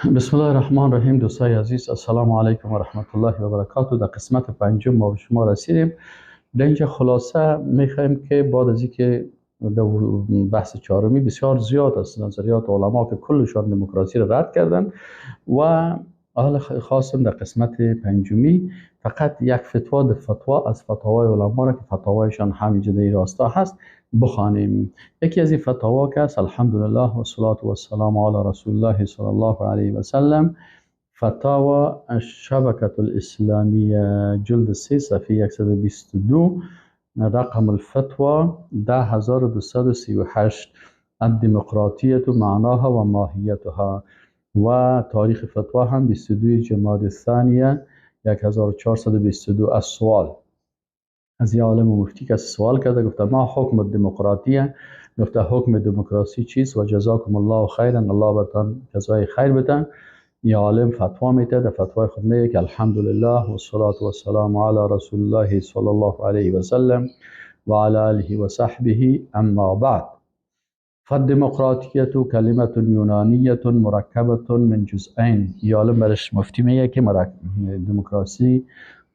بسم الله الرحمن الرحیم. دوستای عزیز، السلام علیکم و رحمت الله و برکاته. در قسمت پنجم ما به شما رسیدیم. در اینجا خلاصه میخوایم که بعد از اینکه در بحث چهارمی بسیار زیاد است نظریات علما که کلشان دموکراسی را رد کردن و حال خواستم در قسمت پنجمی فقط یک فتوا از فتاوای علما را که فتاوایشان همینجا در راستا هست بخوانیم. یکی از این فتاوا که است: الحمدلله و الصلاة و السلام علی رسول الله صلی الله علیه و سلم، فتاوى الشبكة الإسلامية جلد 3 صفحه 122، رقم الفتوى 10238، الديمقراطية معناها و ماهیتها، و تاریخ فتوا هم 22 جمادی الثانیه 1422. السؤال: از یه عالم مفتی که سوال کرده، گفته ما حکم دموکراتیه؟ گفته حکم دموکراسی چیست؟ و جزاکم الله خیرا، الله برتان جزای خیر بده. یا عالم فتوا میده، در فتوای خود میگه که الحمدلله و الصلاة و السلام علی رسول الله صلی الله علیه و سلم و علی آله و صحبه، اما بعد. فالدموکراتیه کلمه یونانیه مرکبه من جزئین. یا عالم برش مفتی میگه که دموکراسی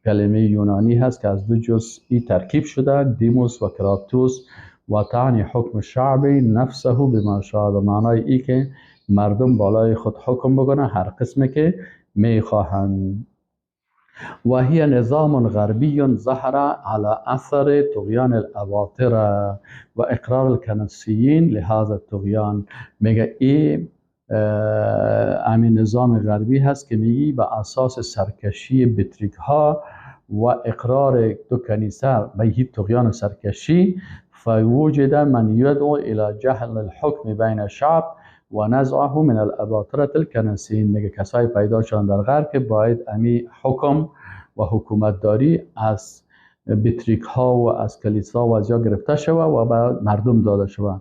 کلمه یونانی هست که از دو جزئی ترکیب شده، دیموس و کراتوس، و تعنی حکم شعبی نفسه بما شاء. و معنای ای که مردم بالای خود حکم بکنن هر قسمی که میخواهند. و هی نظام غربی ظهر على اثر طغیان الاواطر و اقرار الکنسیین لهذا الطغیان. میگه این همین نظام غربی هست که میگی به اساس سرکشی بطریک ها و اقرار دو کنیسه به این طغیان سرکشی، فوجد من یدعو الى جهل الحکم بین الشعب و نزعه من الاباطره الکنسیین. میگه کسای پیدا شدن در غرب که باید امی حکم و حکومتداری از بطریک ها و از کلیسا و از جا گرفته شوه و به مردم داده شوه.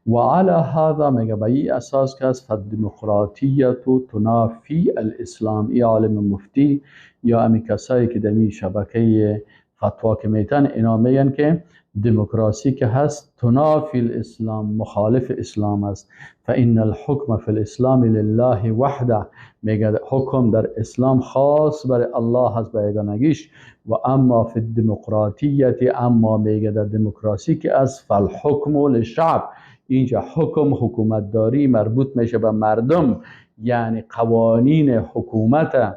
و علی هذا میگه به این اساس که از فالدموکراتیه تنافی الاسلام. ای عالم مفتی یا امی کسایی که در می شبکه فتوا که میتن اینا میگن که دموکراسی که هست تنافی الاسلام، مخالف اسلام است. فان الحکم فی الاسلام لله وحده. میگه حکم در اسلام خاص برای الله هست به یگانگیش. و اما فی الدموکراتیه، اما میگه در دموکراسی که از فالحکم للشعب، اینجا حکم حکومتداری مربوط میشه به مردم، یعنی قوانین حکومت،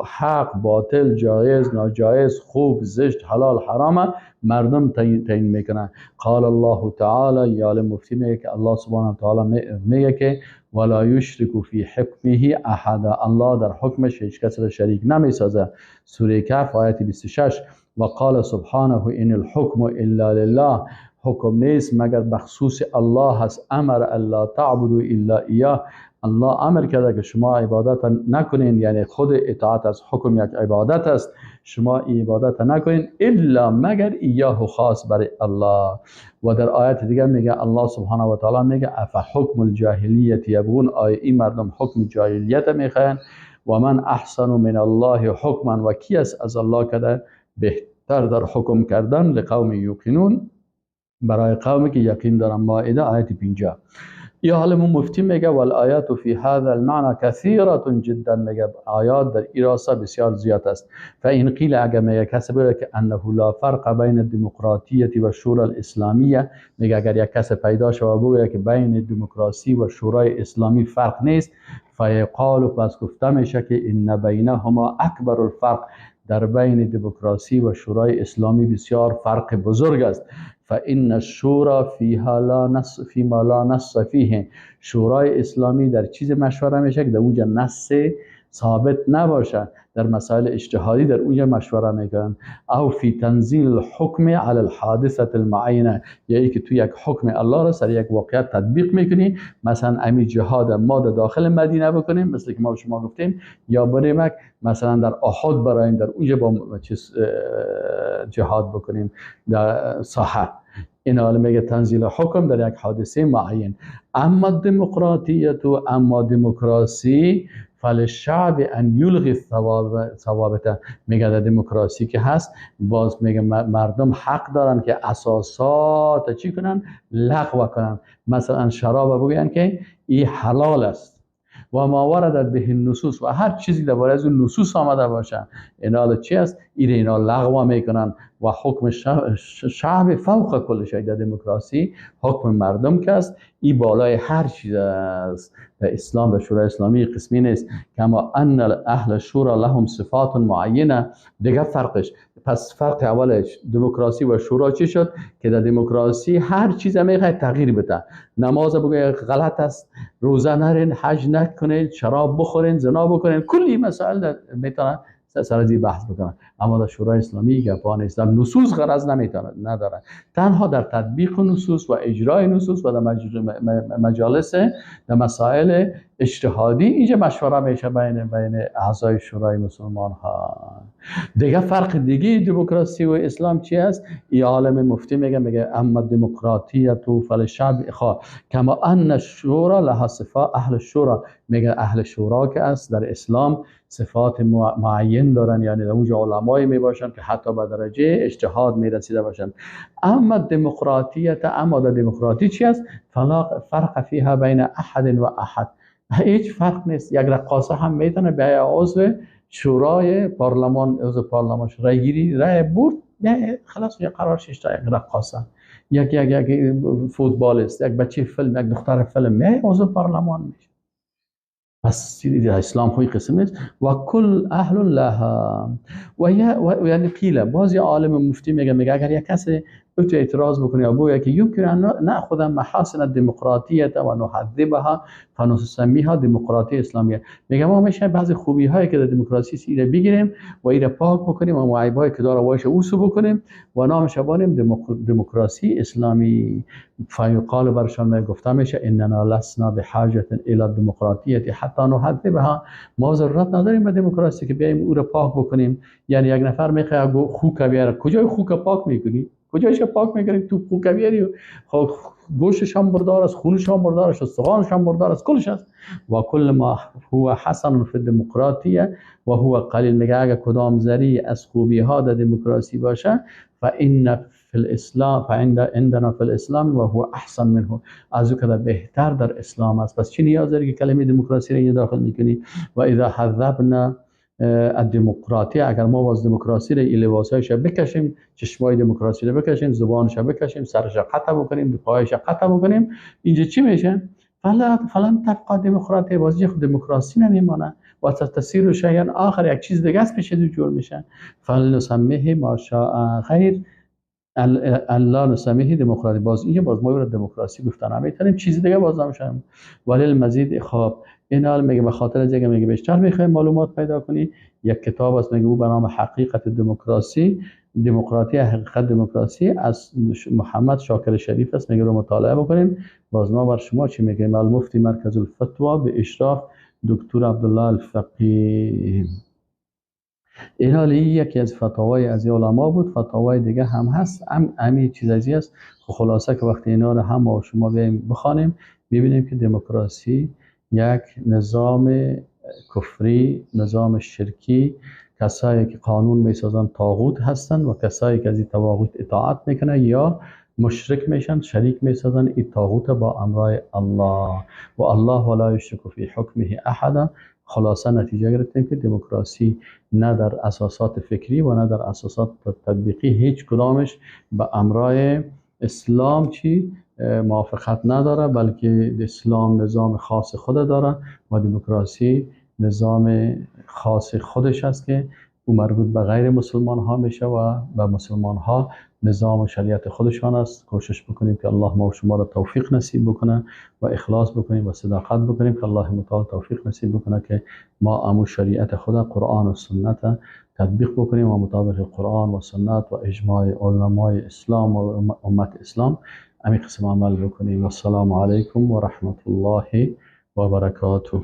حق باطل، جایز ناجایز، خوب زشت، حلال حرام، مردم تعیین میکنن. قال الله تعالی، یا عالم مفتی میگه که الله سبحانه و تعالی میگه که ولا یشرک فی حکمه احد. الله در حکمش هیچ کس را شریک نمیسازه. سوره کهف آیت 26. و قال سبحانه ان الحکم الا لله. حکم نیست مگر بخصوص الله هست. امر الا تعبدوا الا ایاه. الله امر کرده که شما عبادت نکنین، یعنی خود اطاعت از حکم یک عبادت است. شما عبادت نکنین الا مگر ایاه، خاص برای الله. و در آیت دیگه میگه الله سبحانه و تعالی میگه افحکم الجاهلیت یبغون. این مردم حکم جاهلیت میخواین. و من احسن من الله حکما. و کی است از الله کده بهتر در حکم کردن؟ لقوم یوقنون، برای قومی که یقین دارن. مائده آیت 50. یا عالم مفتی میگه والآیات فی هذا المعنى کثیرة جدا. میگه آیات در این راستا بسیار زیاد است. فإن قیل، اگر میگه کسی بگه که انه لا فرق بین الدموکراتیه و شورا الاسلامیه، میگه اگر یک کس پیدا شود بگه که بین دموکراسی و شورای اسلامی فرق نیست، فیقال، پس گفته میشه که ان بینهما اکبر الفرق. در بین دموکراسی و شورای اسلامی بسیار فرق بزرگ است. فإن الشورى فيما لا نص فيه. شورای اسلامی در چیز مشوره میشه که در اونجا نص ثابت نباشه. در مسائل اجتهادی در اونجا مشوره میکنن. او فی تنزیل الحکم علی الحادثه المعینه، یعنی که تو یک حکم الله را سر یک واقعیت تطبیق میکنی. مثلا امی جهاد ما در داخل مدینه بکنیم، مثل که ما شما گفتیم، یا بریم مثلا در احد برایم، در اونجا با چیز جهاد بکنیم در ساحه. این حال میگه تنزیل حکم در یک حادثه معین. اما دموکراسی فللشعب ان یلغی ثوابته. میگه در دموکراسی که هست باز میگه مردم حق دارن که اساسات چی کنن؟ لغو کنن. مثلا شراب بگوین که این حلال است و ما وردت به النصوص و هر چیزی درباره از اون نصوص آمده باشه اینا چی است اینا لغو میکنن و حکم شعب فوق کل شی. در دموکراسی حکم مردم که است این بالای هر چیز است. در اسلام در شورای اسلامی قسمی نیست کما ان اهل شورا لهم صفات معینه. دیگه فرقش پس فرق اولش دموکراسی و شورا چی شد که در دموکراسی هر چیز میخواد تغییر بده. نماز بگوید غلط است، روزه نرین، حج نکنید، شراب بخورین، زنا بکنین، کلی مسائل میتونن سر از این بحث بکنن. اما در شورای اسلامی گپا نیست. در نصوص غرض نداره، تنها در تطبیق نصوص و اجرای نصوص و در مجالس در مسائل اجتهادی اینجا مشوره میشه بین اعضای شورای مسلمان ها. دیگه فرق دیگه دموکراسی و اسلام چی است؟ ای عالم مفتی میگه اما دموکراتیت فلشعب کما ان الشورا لها صفات. اهل شورا میگه اهل شورا که است در اسلام صفات معین دارن، یعنی در اونجا علمایی می باشن که حتی به درجه اجتهاد می رسیده باشن. اما دموکراتیت، اما در دموکراتی چی است؟ فرق فیها بین احد و احد. هیچ فرق نیست. یک رقاصه هم میتونه به عضو شورای پارلمان، عضو پارلمان رای گیری رای برد، خلاص قرار شش تا یک رقاصه، یک فوتبالیست، یک بچه فیلم، یک دختر فیلم عضو پارلمان میشه. پس در اسلام خوی قسم نیست. و کل اهل لها و یعنی قیل بعضی عالم مفتی میگه اگر یک کسی تو اعتراض بکنه یا بگه که یمکن ان ناخذ محاسن الدموکراتیه و نحذبها فنسميها دموکراتی اسلامیه. میگه ما میشه بعضی خوبی هایی که در دموکراسی ایره بگیریم و ایره پاک بکنیم و معایبایی که داره وایش اوسو بکنیم و نامش بانیم دموکراسی اسلامی. فیقال برشان گفته میشه اننا لسنا بحاجه الى الدموکراتیه حتی نحذبها. ما ضرورت نداریم به دموکراسی که بیایم او رو پاک بکنیم. یعنی یک نفر میخواد خوک بیاره، کجای خوک پاک میکنی؟ کجایش پاک میکنی؟ تو خوک بیاری خب گوشش هم مردار است، خونش هم مردار است، استخوانش هم مردار است، کلش است. و کل ما هو حسن فی الدموکراتیه و هو قلیل. میگه اگر کدام ذری از خوبی ها در دموکراسی باشه فان فی الاسلام عندنا فی الاسلام و هو احسن منه. از او که بهتر در اسلام است. پس چی نیاز داری که کلمه دموکراسی رو داخل میکنی؟ و اذا حذبنا الدموکراتی، اگر ما باز دموکراسی رو لباسایش بکشیم، چشمای دموکراسی رو بکشیم، زبانش رو بکشیم، سرش رو قطع بکنیم، پایش رو قطع بکنیم، اینجا چی میشه؟ فلان تبقى دموکراتی، بازی خود دموکراسی نمیمانه و تسیر شیئا آخر، یک چیز دیگه است پیش از جور میشه. فلنسميه ما شاء غیر الله نسميه دموکراتی. باز اینجا باز ما برای دموکراسی گفتن نمیتونیم، چیز دیگه باز نمیشیم. ولی المزید خواب این حال میگه به خاطر از اینکه میگه بیشتر میخوایم معلومات پیدا کنی، یک کتاب است میگه او به نام حقیقت دموکراسی، دموکراتی حقیقت دموکراسی از محمد شاکر شریف است، میگه رو مطالعه بکنیم. باز ما بر شما چی میگیم؟ المفتی مرکز الفتوا به اشراف دکتر عبدالله الفقیه. این حالی یکی از فتاوای از علما بود. فتاوای دیگه هم هست، همین چیز ازی است. خلاصه که وقتی اینا رو هم با شما بخوانیم میبینیم که دموکراسی یک نظام کفری، نظام شرکی، کسایی که قانون میسازن طاغوت هستند و کسایی که از این طاغوت اطاعت میکنن یا مشرک میشن، شریک میسازن این طاغوت با امرای الله و الله ولا یشرک فی حکمه احدا. خلاصه نتیجه گرفتیم که دموکراسی نه در اساسات فکری و نه در اساسات تطبیقی هیچ کدامش به امرای اسلام موافقت نداره، بلکه اسلام نظام خاص خود داره و دموکراسی نظام خاص خودش است که او مربوط به غیر مسلمان ها میشه و به مسلمان ها نظام و شریعت خودشان است. کوشش بکنیم که الله ما و شما را توفیق نصیب بکنه و اخلاص بکنیم و صداقت بکنیم که الله متعال توفیق نصیب بکنه که ما امو شریعت خدا قرآن و سنت تطبیق بکنیم و مطابق قرآن و سنت و اجماع علمای اسلام و امت اسلام امی قسم عمل بکنیم. و السلام علیکم و رحمت الله و برکاته.